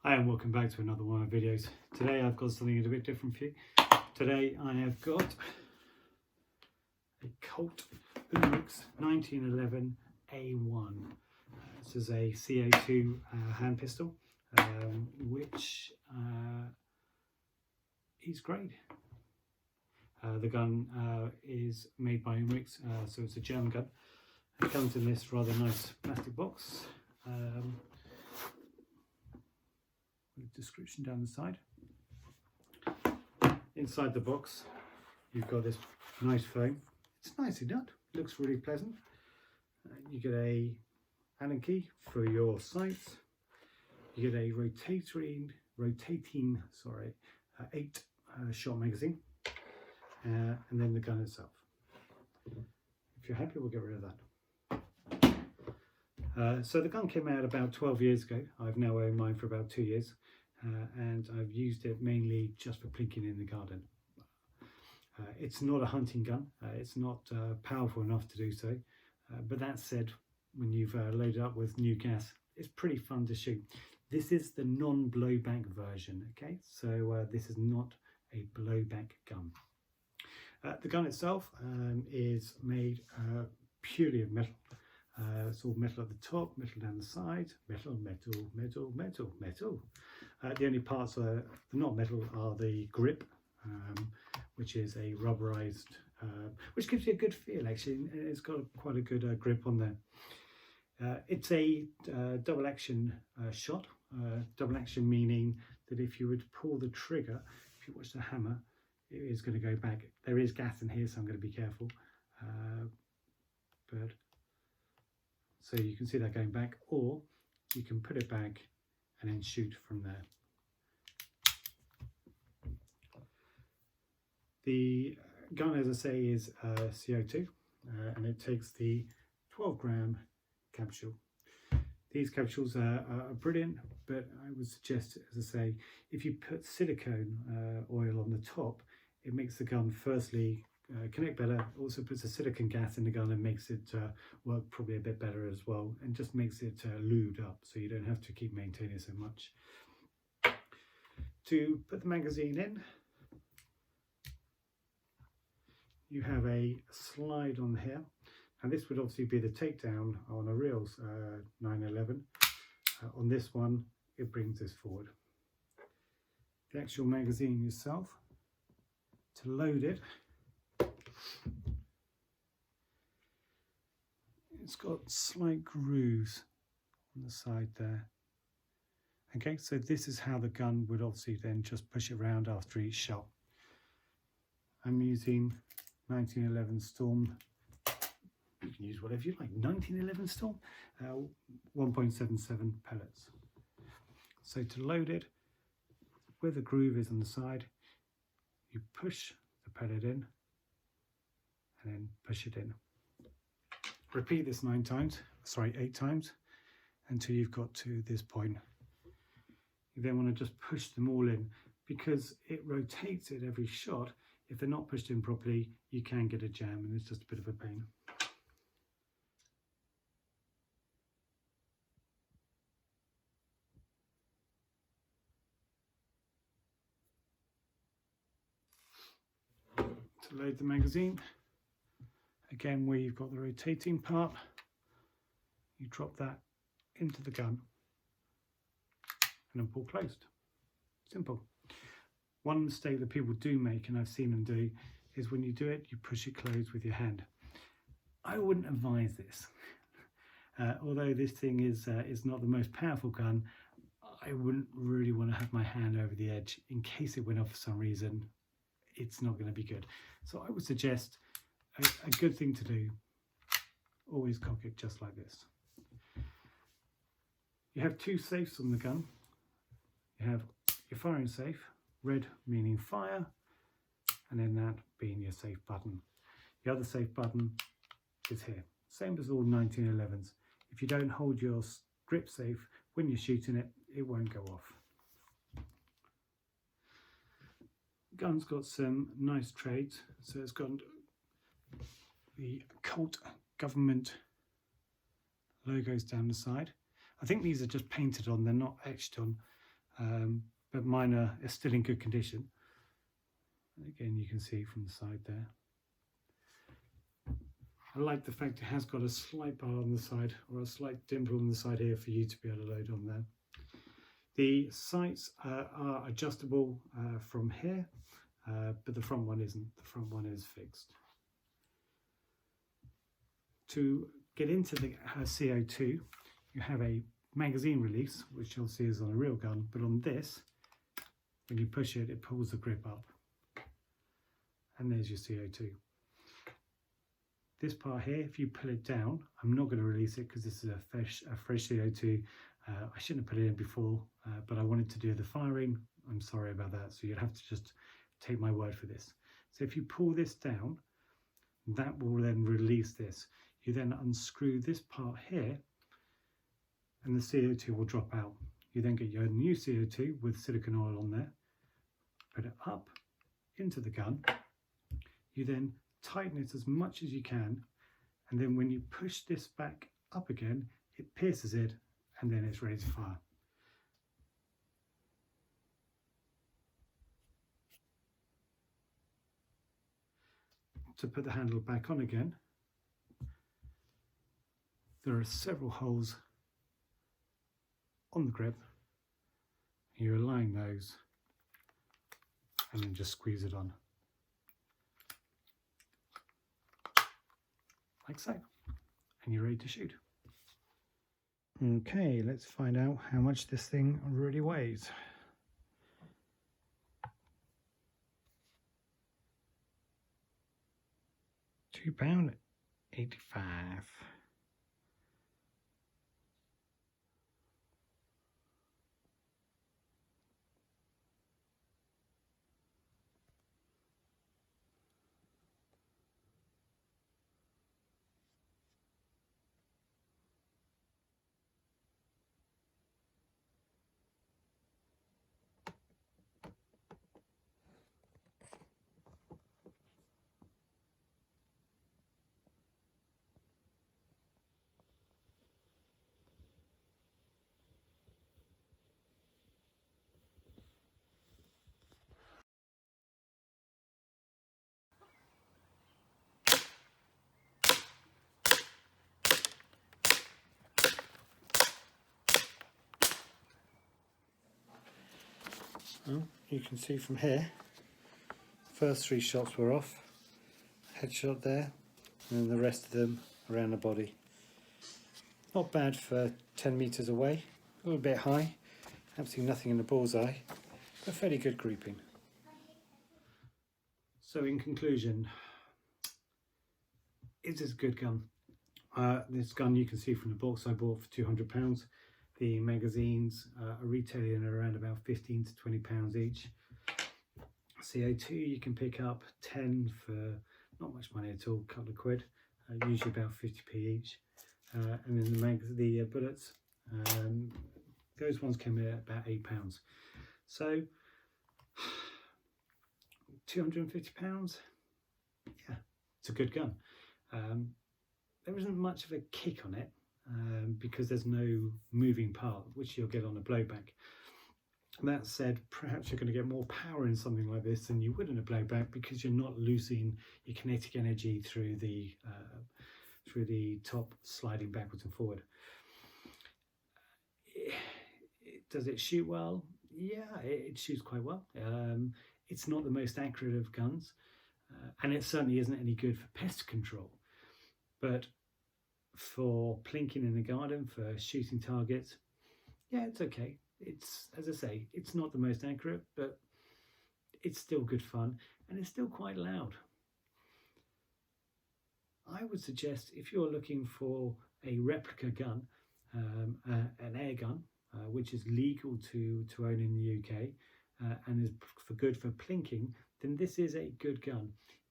Hi and welcome back to another one of my videos. Today I've got something a bit different for you. Today I have got a Colt Umarix 1911 A1. This is a CO2 hand pistol, which is great. The gun is made by Umarix, so it's a German gun. It comes in this rather nice plastic box. Description down the side. Inside the box you've got this nice foam. It's nicely done, looks really pleasant. You get a Allen key for your sights. You get a rotating 8 shot magazine, and then the gun itself. If you're happy, we'll get rid of that. So the gun came out about 12 years ago. I've now owned mine for about 2 years, and I've used it mainly just for plinking in the garden. It's not a hunting gun. It's not powerful enough to do so, but that said, when you've loaded up with new gas, it's pretty fun to shoot. This is the non-blowback version, okay? So this is not a blowback gun. The gun itself is made purely of metal. It's all metal at the top, metal down the side, metal. The only parts that are not metal are the grip, which is a rubberized, which gives you a good feel actually. It's got quite a good grip on there. It's a double action shot. Double action meaning that if you would pull the trigger, if you watch the hammer, it is going to go back. There is gas in here, so I'm going to be careful. So you can see that going back, or you can put it back and then shoot from there. The gun, as I say, is CO2, and it takes the 12-gram capsule. These capsules are brilliant, but I would suggest, as I say, if you put silicone oil on the top, it makes the gun firstly connect better, also puts a silicone gas in the gun and makes it work probably a bit better as well, and just makes it lubed up so you don't have to keep maintaining so much. To put the magazine in, you have a slide on here, and this would obviously be the takedown on a real 911. On this one, it brings this forward. The actual magazine yourself, to load it, it's got slight grooves on the side there. Okay, so this is how the gun would obviously then just push it around after each shot. I'm using 1911 Storm. You can use whatever you like. 1911 Storm, 1.77 pellets. So to load it, where the groove is on the side, you push the pellet in and then push it in. Repeat this 8 times until you've got to this point. You then want to just push them all in, because it rotates at every shot. If they're not pushed in properly, you can get a jam, and it's just a bit of a pain. To load the magazine, again, where you've got the rotating part, you drop that into the gun and then pull closed. Simple. One mistake that people do make, and I've seen them do, is when you do it, you push it closed with your hand. I wouldn't advise this. Although this thing is not the most powerful gun, I wouldn't really want to have my hand over the edge in case it went off for some reason. It's not going to be good. So I would suggest a good thing to do, always cock it just like this. You have 2 safes on the gun. You have your firing safe, red meaning fire, and then that being your safe button. The other safe button is here, same as all 1911s. If you don't hold your grip safe when you're shooting it, it won't go off. Gun's got some nice trades, so it's got the Colt government logos down the side. I think these are just painted on, they're not etched on. but mine are still in good condition. Again, you can see from the side there. I like the fact it has got a slight bar on the side, or a slight dimple on the side here for you to be able to load on there. The sights are adjustable from here, but the front one isn't. The front one is fixed. To get into the CO2, you have a magazine release, which you'll see is on a real gun, but on this, when you push it, it pulls the grip up. And there's your CO2. This part here, if you pull it down, I'm not going to release it because this is a fresh CO2. I shouldn't have put it in before, but I wanted to do the firing. I'm sorry about that, so you'd have to just take my word for this. So if you pull this down, that will then release this. You then unscrew this part here, and the CO2 will drop out. You then get your new CO2 with silicone oil on there, put it up into the gun. You then tighten it as much as you can, and then when you push this back up again, it pierces it, and then it's ready to fire. To put the handle back on again, there are several holes on the grip. You align those and then just squeeze it on. Like so, and you're ready to shoot. Okay, let's find out how much this thing really weighs. £2.85. Well, you can see from here, first 3 shots were off, headshot there, and then the rest of them around the body. Not bad for 10 metres away, a little bit high, absolutely nothing in the bullseye, but fairly good grouping. So in conclusion, is this a good gun? This gun you can see from the box I bought for £200. The magazines are retailing at around about £15 to £20 each. CO2 you can pick up 10 for not much money at all, a couple of quid, usually about 50p each. And then the bullets, those ones came in at about £8. So £250, yeah, it's a good gun. There isn't much of a kick on it because there's no moving part, which you'll get on a blowback. That said, perhaps you're going to get more power in something like this than you would in a blowback because you're not losing your kinetic energy through the top, sliding backwards and forward. Does it shoot well? Yeah, it shoots quite well. It's not the most accurate of guns, and it certainly isn't any good for pest control. But for plinking in the garden, for shooting targets, yeah, it's okay. It's, as I say, it's not the most accurate, but it's still good fun, and it's still quite loud. I would suggest if you're looking for a replica gun, an air gun, which is legal to own in the UK and is good for plinking, then this is a good gun.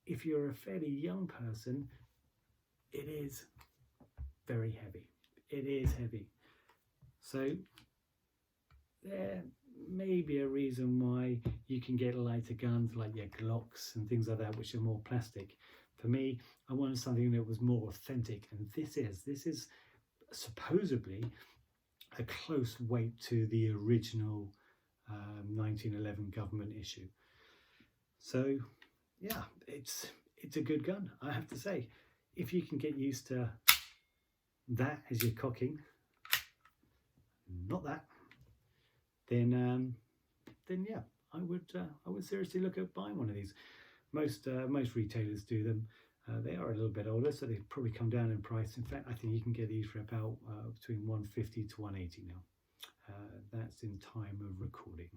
If you're a fairly young person, it is very heavy. It is heavy. So there may be a reason why you can get lighter guns like your Glocks and things like that, which are more plastic. For me, I wanted something that was more authentic, and this is supposedly a close weight to the original 1911 government issue. So yeah, it's a good gun, I have to say. If you can get used to that as your cocking, not that, then yeah, I would seriously look at buying one of these. Most retailers do them. They are a little bit older, so they've probably come down in price. In fact, I think you can get these for about between 150 to 180 now. That's in time of recording.